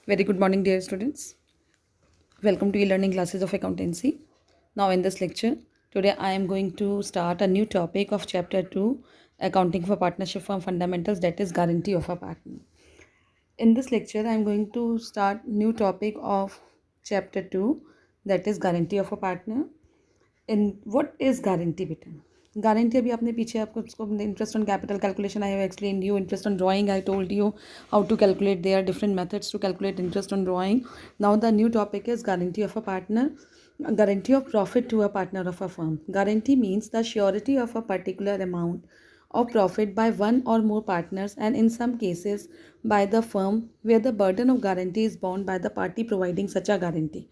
Very good morning, dear students. Welcome to e-learning classes of accountancy. Now, in this lecture, today I am going to start a new topic of Chapter 2, Accounting for Partnership Firm Fundamentals, that is Guarantee of a Partner. In this lecture, I am going to start new topic of Chapter 2, that is Guarantee of a Partner. In what is guarantee, beta? Guarantee अभी आपने पीछे आपको उसको interest on capital calculation I have explain you, interest on drawing I told you how to calculate, there are different methods to calculate interest on drawing. Now the new topic is guarantee of a partner. Guarantee of profit to a partner of a firm. Guarantee means the surety of a particular amount of profit by one or more partners, and in some cases by the firm, where the burden of guarantee is borne by the party providing such a guarantee.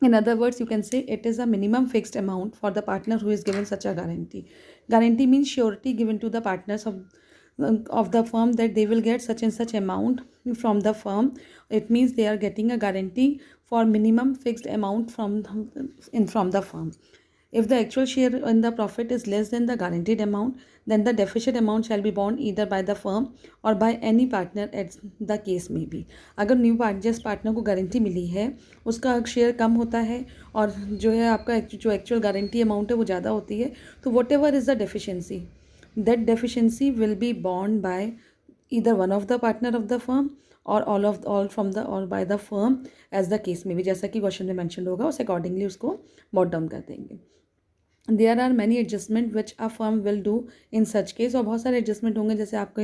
In other words, you can say it is a minimum fixed amount for the partner who is given such a guarantee. Guarantee means surety given to the partners of the firm that they will get such and such amount from the firm. It means they are getting a guarantee for minimum fixed amount from the firm. If the actual share in the profit is less than the guaranteed amount, then the deficit amount shall be borne either by the firm or by any partner as the case may be. अगर new जिस partner को guarantee मिली है उसका share कम होता है और जो है आपका जो एक्चुअल गारंटी अमाउंट है वो ज़्यादा होती है, तो what ever is the deficiency, that deficiency will B borne by either one of the partner of the firm और all from the or by the firm as the case में भी, जैसा कि क्वेश्चन में मैंशन होगा उस accordingly उसको bot down कर देंगे. There are many adjustment which a firm will do in such case. और बहुत सारे एडजस्टमेंट होंगे, जैसे आपके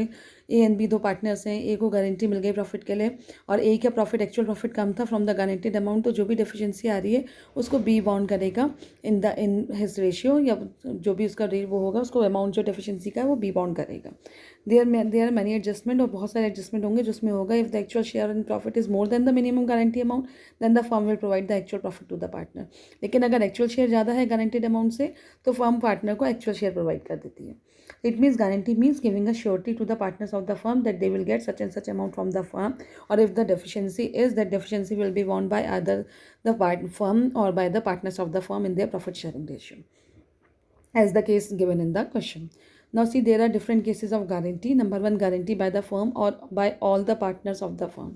ए एंड बी दो पार्टनर्स हैं, ए को गारंटी मिल गई प्रॉफिट के लिए और ए का प्रॉफिट एक्चुअल प्रॉफिट कम था फ्रॉम द गारंटीड अमाउंट, तो जो भी डेफिशिएंसी आ रही है उसको बी बॉन्ड करेगा इन हिज रेशियो, या जो भी उसका वो होगा उसको अमाउंट जो डेफिशिएंसी का है वो बी बॉन्ड करेगा. देयर आर मैनी एडजस्टमेंट, और बहुत सारे एडजस्टमेंट होंगे जिसमें होगा if the actual share in profit is more than the minimum guarantee amount then the firm will provide the actual profit to the partner. लेकिन अगर actual share ज़्यादा है गारंटीड अमाउंट से तो फर्म पार्टनर को एक्चुअल शेयर प्रोवाइड कर देती है. It means guarantee means giving a surety to the partners of the firm that they will get such and such amount from the firm, और if the deficiency is that deficiency will be वॉन्ड by other the firm और by the partners of the firm in their profit sharing ratio as the case given in the question. Now see, there are different cases of guarantee. Number one, guarantee by the firm or by all the partners of the firm.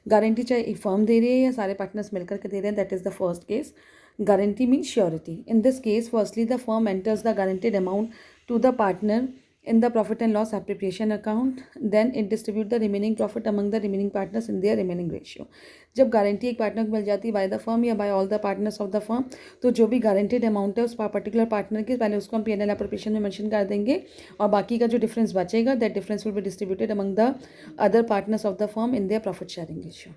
Guarantee चाहे एक firm दे रही है या सारे partners मिलकर के दे रहे हैं, that is the first case. Guarantee means surety. In this case firstly the firm enters the guaranteed amount to the partner in the profit and loss appropriation account, then it distribute the remaining profit among the remaining partners in their remaining ratio. जब guarantee एक partner को मिल जाती है by the firm या by all the partners of the firm, तो जो भी गारंटेड अमाउंट है उस पर्टिकुलर पार्टनर के पहले उसको हम P&L एप्रोप्रिएशन में मेंशन कर देंगे, और बाकी का जो डिफरेंस बचेगा that difference will be distributed among the other partners of the firm in their profit sharing ratio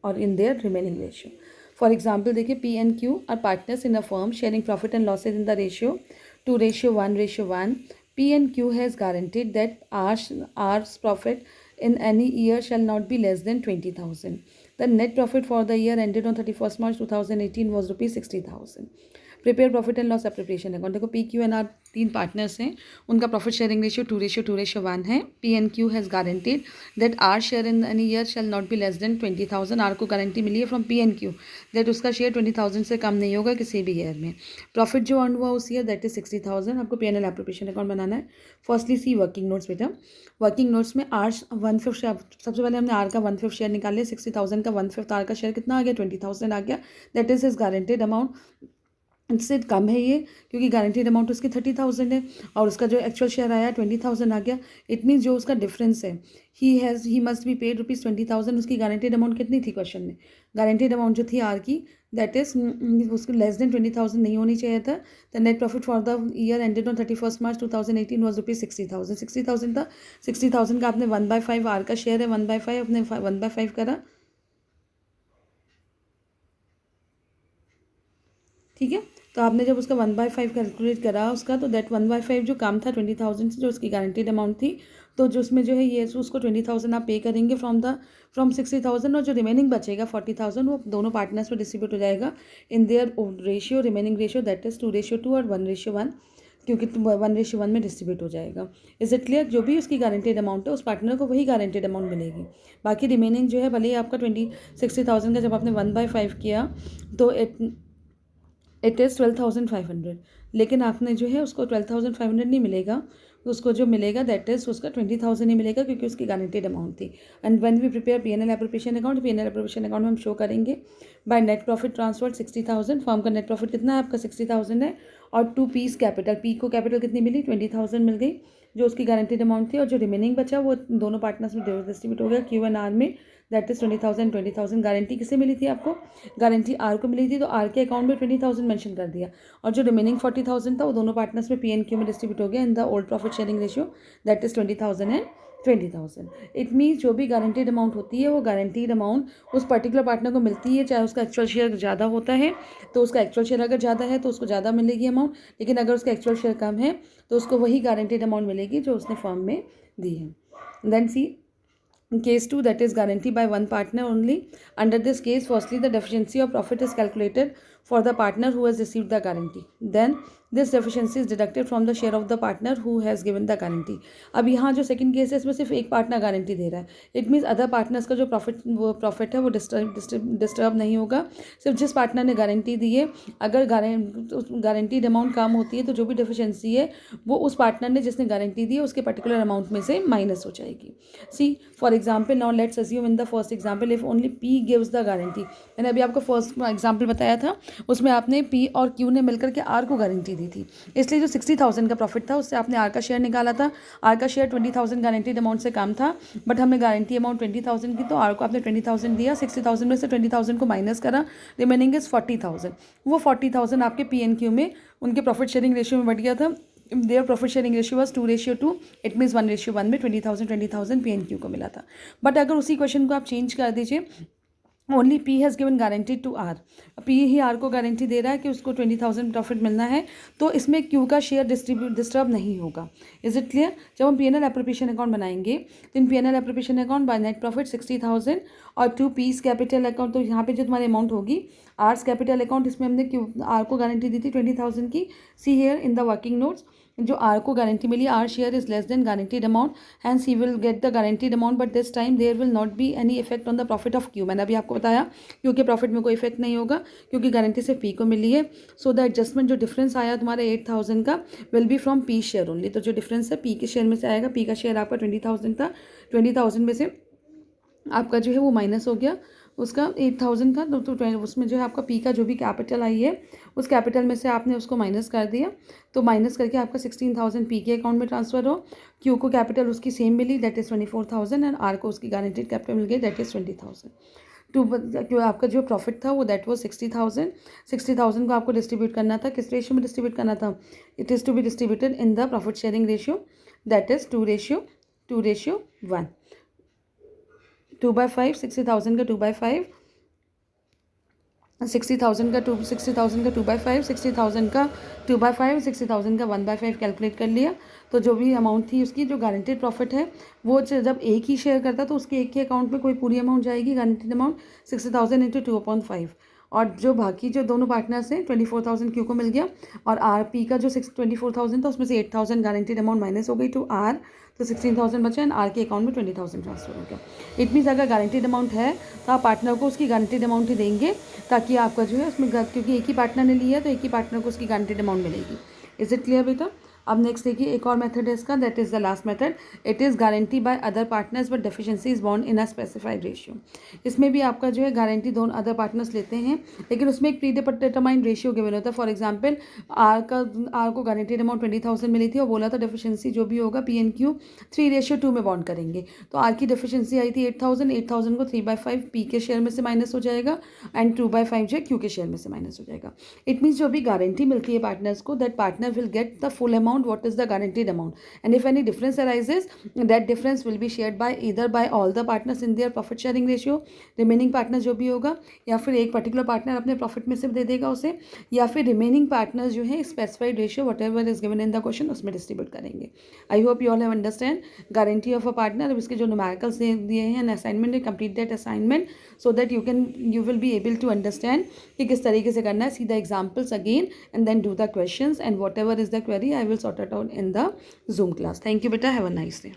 और in their remaining ratio. For example देखिए, P and Q R partners in a firm sharing profit and losses in the ratio 2:1:1. P and Q has guaranteed that R's profit in any year shall not be less than 20,000. The net profit for the year ended on 31st March 2018 was rupees 60,000. Prepare profit and loss appropriation account. देखो P Q and R तीन partners हैं, उनका profit sharing ratio 2:1 है. P and Q has guaranteed that R share in any year shall not be less than 20,000. R को guarantee मिली है from P and Q that उसका share 20,000 से कम नहीं होगा किसी भी ईयर में. प्रॉफिट जो अर्न हुआ उस ईयर दैट इज 60,000. आपको P and L appropriation account बनाना है. फर्स्टली सी वर्किंग नोट्स बेटा. वर्किंग नोट्स में आर 1/5 शेयर, सबसे पहले हमने आर का 1/5 शेयर निकाल लिया. 60,000 का 1/5 आर का शेयर कितना आ गया, 20,000 आ गया. That is his guaranteed amount. इससे कम है ये क्योंकि गारंटीड अमाउंट उसकी 30,000 है और उसका जो एक्चुअल शेयर आया 20,000 आ गया. इट मीन्स जो उसका डिफरेंस है he must be paid rupees 20,000. उसकी गारंटीड अमाउंट कितनी थी क्वेश्चन में, गारंटीड अमाउंट जो थी आर की दैट इज उसको लेस देन 20,000 नहीं होनी चाहिए था. The net profit for the year ended on 31st March 2018 was rupees 60,000. 60,000 था. 60,000 का आपने 1/5 आर का शेयर है 1/5 अपने 1/5 करा, ठीक है. तो आपने जब उसका 1/5 कैलकुलेट करा उसका, तो दैट 1/5 जो काम था 20,000 से जो उसकी गारंटीड अमाउंट थी, तो जो उसमें जो है ये उसको 20,000 आप पे करेंगे फ्रॉम 60,000, और जो रिमेनिंग बचेगा 40,000 वो दोनों पार्टनर्स में डिस्ट्रीब्यूट हो जाएगा in their ratio remaining ratio that is 2:2 और 1:1, क्योंकि 1:1 में डिस्ट्रीब्यूट हो जाएगा. Is it clear. जो भी उसकी गारंटेड अमाउंट है उस पार्टनर को वही गारंटेड अमाउंट मिलेगी. बाकी रिमेनिंग जो है भले ही आपका 60,000 का जब आपने 1/5 किया तो इट इज़ 12,500, लेकिन आपने जो है उसको 12,500 नहीं मिलेगा, उसको जो मिलेगा दैट इज उसका 20,000 ही मिलेगा, क्योंकि उसकी गारंटेड अमाउंट थी। And when we prepare PNL appropriation account, PNL appropriation account में हम शो करेंगे by net profit transfer 60,000। Firm का नेट प्रॉफिट कितना है आपका 60,000 है, और टू पीस कैपिटल, पी को कैपिटल कितनी मिली 20,000 मिल गई जो उसकी गारंटेड अमाउंट थी, और जो रिमेनिंग बचा वो दोनों पार्टनर्स में डिस्ट्रीब्यूट हो गया क्यू एंड आर में, दैट इज 20,000। गारंटी किसे मिली थी आपको, गारंटी आर को मिली थी, तो आर के अकाउंट में 20,000 मेंशन कर दिया, और जो रिमेनिंग 40,000 था वो दोनों पार्टनर्स में पी एन क्यू में डिस्ट्रीब्यूट हो गया in the old profit sharing ratio, that is 20,000 and 20,000। It means जो भी गारंटीड अमाउंट होती है वो गारंटीड अमाउंट उस पर्टिकुलर पार्टनर को मिलती है, चाहे उसका एक्चुअल शेयर ज़्यादा होता है तो उसका एक्चुअल शेयर अगर ज़्यादा है तो उसको ज़्यादा मिलेगी अमाउंट, लेकिन अगर उसका एक्चुअल शेयर कम है तो उसको वही गारंटीड अमाउंट मिलेगी जो उसने फर्म में दी है। Then see case 2, that is guarantee by one partner only. Under this case, firstly the deficiency of profit is calculated for the partner who has received the guarantee. Then this deficiency is deducted from the share of the partner who has given the guarantee. अब यहाँ जो second case है इसमें सिर्फ एक partner guarantee दे रहा है, इट मीन्स अदर पार्टनर्स का जो प्रॉफिट है वो डिस्टर्ब नहीं होगा। सिर्फ जिस पार्टनर ने गारंटी दी है, अगर गारंटीड अमाउंट कम होती है तो जो भी डेफिशिएंसी है वो उस पार्टनर ने जिसने गारंटी दी है उसके पर्टिकुलर अमाउंट में से माइनस हो जाएगी। See for example, now let's assume in the first example if only P gives the guarantee. मैंने अभी आपको फर्स्ट एग्जाम्पल बताया था, उसमें आपने पी और क्यू ने मिलकर के आर को गारंटी दी थी, इसलिए जो 60,000 का प्रॉफिट था उससे आपने आर का शेयर निकाला था। आर का शेयर 20,000 गारंटीड अमाउंट से कम था, बट हमने गारंटी अमाउंट 20,000 की, तो आर को आपने 20,000 दिया, 60,000 में से 20,000 को माइनस करा, रिमेनिंग इज 40,000। वो 40,000 आपके पी एन क्यू में उनके प्रॉफिट शेयरिंग रेशियो में बढ़ गया था। There profit sharing ratio was 2:2, it means 1:1 में 20,000 पी एन क्यू को मिला था। बट अगर उसी क्वेश्चन को आप चेंज कर दीजिए, only P has given guarantee to R, P ही आर को गारंटी दे रहा है कि उसको 20,000 प्रॉफिट मिलना है, तो इसमें क्यू का शेयर डिस्टर्ब नहीं होगा। Is it clear? जब हम पीएनएल एप्रोप्रिएशन अकाउंट बनाएंगे तो in P and L appropriation account by net profit 60,000 और टू पीस कैपिटल अकाउंट, तो यहाँ पे जो तुम्हारी अमाउंट होगी आर्स कैपिटल अकाउंट, इसमें हमने क्यू आर को गारंटी दी थी 20,000 की। See here in the working notes, जो आर को गारंटी मिली, R share is less than guaranteed amount, hence he will get the guaranteed amount, but this time there will not be any effect on the profit of Q. मैंने अभी आपको बताया क्योंकि profit में कोई effect नहीं होगा क्योंकि गारंटी से पी को मिली है। सो द एडजस्टमेंट जो डिफरेंस आया तुम्हारे 8,000 का will be from P share only, तो जो डिफरेंस है पी के शेयर में से आएगा। पी का शेयर आपका 20,000 था, 20,000 में से आपका जो है वो माइनस हो गया उसका 8,000 का, तो उसमें जो है आपका पी का जो भी कैपिटल आई है उस कैपिटल में से आपने उसको माइनस कर दिया, तो माइनस करके आपका 16,000 पी के अकाउंट में ट्रांसफर हो। क्यू को कैपिटल उसकी सेम मिली, दैट इज़ 24,000, एंड आर को उसकी गारंटेड कैपिटल मिल गई, दैट इज़ 20,000। क्यों आपका जो प्रॉफिट था वो दैट वो 60,000 को आपको डिस्ट्रीब्यूट करना था, किस रेशियो में डिस्ट्रीब्यूट करना था, it is to be distributed in the profit sharing ratio, that is 2:1, 2/5, 60,000 का 2/5, 60,000 का 2/5, 60,000 का 2/5, 60,000 का 1/5 कैलकुलेट कर लिया। तो जो भी अमाउंट थी उसकी, जो गारंटेड प्रॉफिट है वो जब एक ही शेयर करता तो उसके एक ही अकाउंट में कोई पूरी अमाउंट जाएगी, गारंटेड अमाउंट 60,000 इंटू 2/5, और जो बाकी जो दोनों पार्टनर्स हैं 24,000 क्यू को मिल गया, और आर पी का जो 24,000 था उसमें से 8,000 गारंटेड अमाउंट माइनस हो गई टू आर, तो 16,000 बचा एंड आर के अकाउंट में 20,000 ट्रांसफर हो गया। इट मीन्स अगर गारंटेड अमाउंट है तो आप पार्टनर को उसकी गारंटेड अमाउंट ही देंगे, ताकि आपका जो है उसमें, क्योंकि एक ही पार्टनर ने लिया है तो एक ही पार्टनर को उसकी गारंटेड अमाउंट मिलेगी। इज इट क्लियर बेटा? अब नेक्स्ट देखिए एक और मेथड है इसका, that is the last method, it is guarantee by other partners but deficiency is bond in a specified ratio. इसमें भी आपका जो है गारंटी दोनों अदर पार्टनर्स लेते हैं, लेकिन उसमें एक प्री डिटरमाइंड रेशियो गिवन होता है। फॉर एग्जाम्पल आर को गारंटीड अमाउंट 20,000 मिली थी और बोला था डेफिशिएंसी जो भी होगा पी एन क्यू 3:2 में बॉन्ड करेंगे, तो आर की डेफिशिएंसी आई थी 8,000 को 3/5 पी के शेयर में से माइनस हो जाएगा एंड 2/5 जो है क्यू के शेयर में से माइनस हो जाएगा। इट मीन्स जो भी गारंटी मिलती है पार्टनर्स को, that partner will get the full amount what is the guaranteed amount, and if any difference arises that difference will be shared by either by all the partners in their profit sharing ratio, remaining partner जो भी होगा, या फिर एक particular partner अपने profit में से दे देगा उसे, या फिर रिमेनिंग पार्टनर्स जो है specified ratio whatever is given in the question उसमें डिस्ट्रीब्यूट करेंगे। I hope you all have understand guarantee of a partner. अब इसके जो न्यूमेरिकल्स दिए हैं assignment, complete that assignment so that you will be able to understand कि किस तरीके से करना है। See the examples again and then do the questions, and whatever is the query I will sort it out in the Zoom class. Thank you beta, have a nice day.